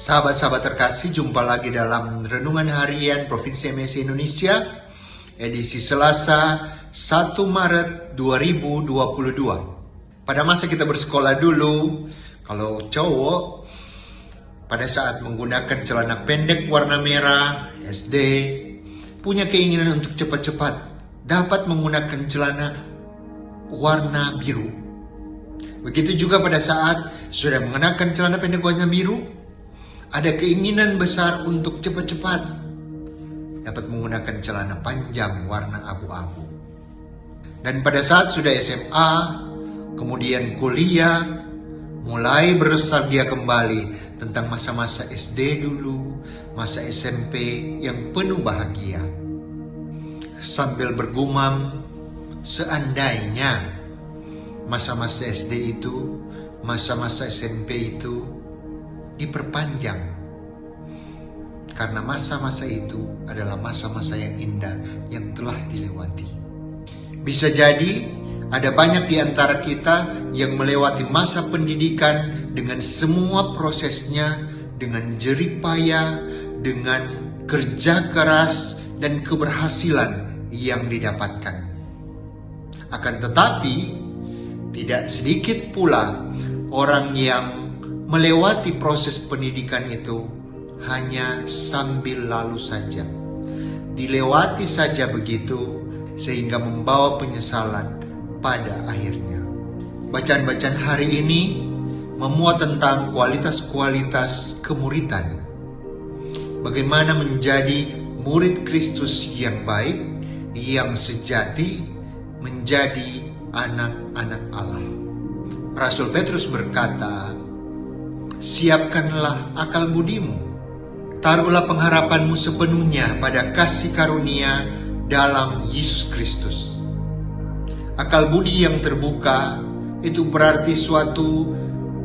Sahabat-sahabat terkasih, jumpa lagi dalam Renungan Harian Provinsi MSI Indonesia, edisi Selasa 1 Maret 2022. Pada masa kita bersekolah dulu, kalau cowok, pada saat menggunakan celana pendek warna merah, SD, punya keinginan untuk cepat-cepat dapat menggunakan celana warna biru. Begitu juga pada saat sudah mengenakan celana pendek warna biru, ada keinginan besar untuk cepat-cepat dapat menggunakan celana panjang warna abu-abu. Dan pada saat sudah SMA, kemudian kuliah, mulai bernostalgia kembali tentang masa-masa SD dulu, masa SMP yang penuh bahagia. Sambil bergumam, seandainya masa-masa SD itu, masa-masa SMP itu diperpanjang, karena masa-masa itu adalah masa-masa yang indah yang telah dilewati. Bisa jadi ada banyak di antara kita yang melewati masa pendidikan dengan semua prosesnya, dengan jerih payah, dengan kerja keras dan keberhasilan yang didapatkan. Akan tetapi tidak sedikit pula orang yang melewati proses pendidikan itu hanya sambil lalu saja. Dilewati saja begitu sehingga membawa penyesalan pada akhirnya. Bacaan-bacaan hari ini memuat tentang kualitas-kualitas kemuridan. Bagaimana menjadi murid Kristus yang baik, yang sejati, menjadi anak-anak Allah. Rasul Petrus berkata, "Siapkanlah akal budimu, taruhlah pengharapanmu sepenuhnya pada kasih karunia dalam Yesus Kristus." Akal budi yang terbuka itu berarti suatu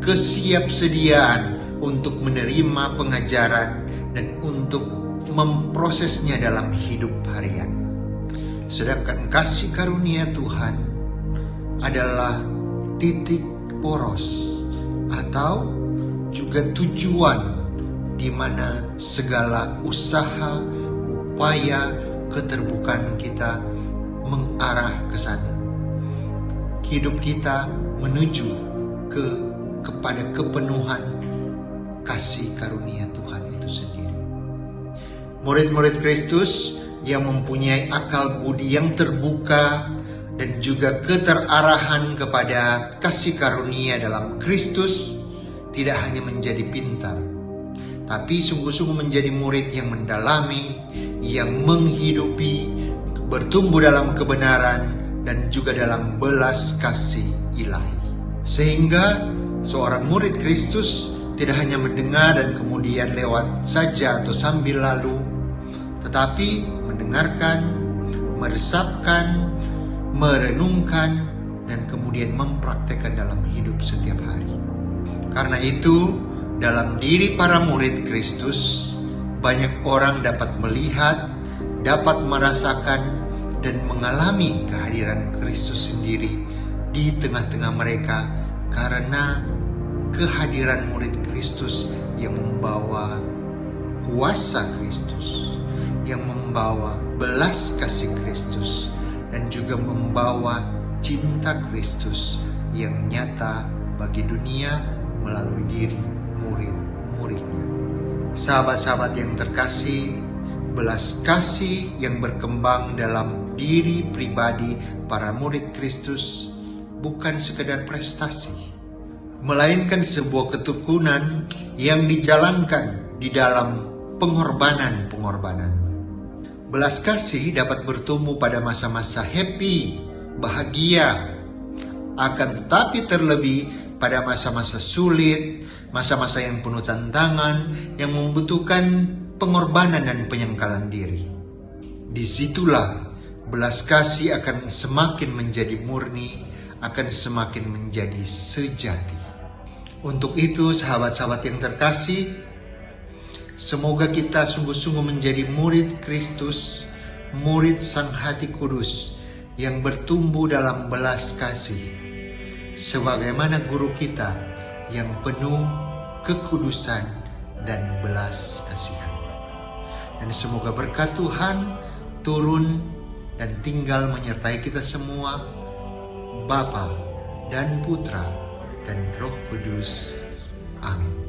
kesiapsediaan untuk menerima pengajaran dan untuk memprosesnya dalam hidup harian. Sedangkan kasih karunia Tuhan adalah titik poros atau juga tujuan di mana segala usaha, upaya, keterbukaan kita mengarah ke sana. Hidup kita menuju kepada kepenuhan kasih karunia Tuhan itu sendiri. Murid-murid Kristus yang mempunyai akal budi yang terbuka dan juga keterarahan kepada kasih karunia dalam Kristus tidak hanya menjadi pintar, tapi sungguh-sungguh menjadi murid yang mendalami, yang menghidupi, bertumbuh dalam kebenaran dan juga dalam belas kasih ilahi. Sehingga seorang murid Kristus tidak hanya mendengar dan kemudian lewat saja atau sambil lalu, tetapi mendengarkan, meresapkan, merenungkan, dan kemudian mempraktekkan dalam hidup setiap hari. Karena itu, dalam diri para murid Kristus, banyak orang dapat melihat, dapat merasakan, dan mengalami kehadiran Kristus sendiri di tengah-tengah mereka, karena kehadiran murid Kristus yang membawa kuasa Kristus, yang membawa belas kasih Kristus, dan juga membawa cinta Kristus yang nyata bagi dunia melalui diri murid-muridnya. Sahabat-sahabat yang terkasih, belas kasih yang berkembang dalam diri pribadi para murid Kristus bukan sekedar prestasi, melainkan sebuah ketekunan yang dijalankan di dalam pengorbanan-pengorbanan. Belas kasih dapat bertumbuh pada masa-masa happy, bahagia, akan tetapi terlebih pada masa-masa sulit, masa-masa yang penuh tantangan, yang membutuhkan pengorbanan dan penyangkalan diri. Disitulah belas kasih akan semakin menjadi murni, akan semakin menjadi sejati. Untuk itu, sahabat-sahabat yang terkasih, semoga kita sungguh-sungguh menjadi murid Kristus, murid Sang Hati Kudus yang bertumbuh dalam belas kasih, sebagaimana guru kita yang penuh kekudusan dan belas kasihan. Dan semoga berkat Tuhan turun dan tinggal menyertai kita semua, Bapa dan Putra dan Roh Kudus. Amin.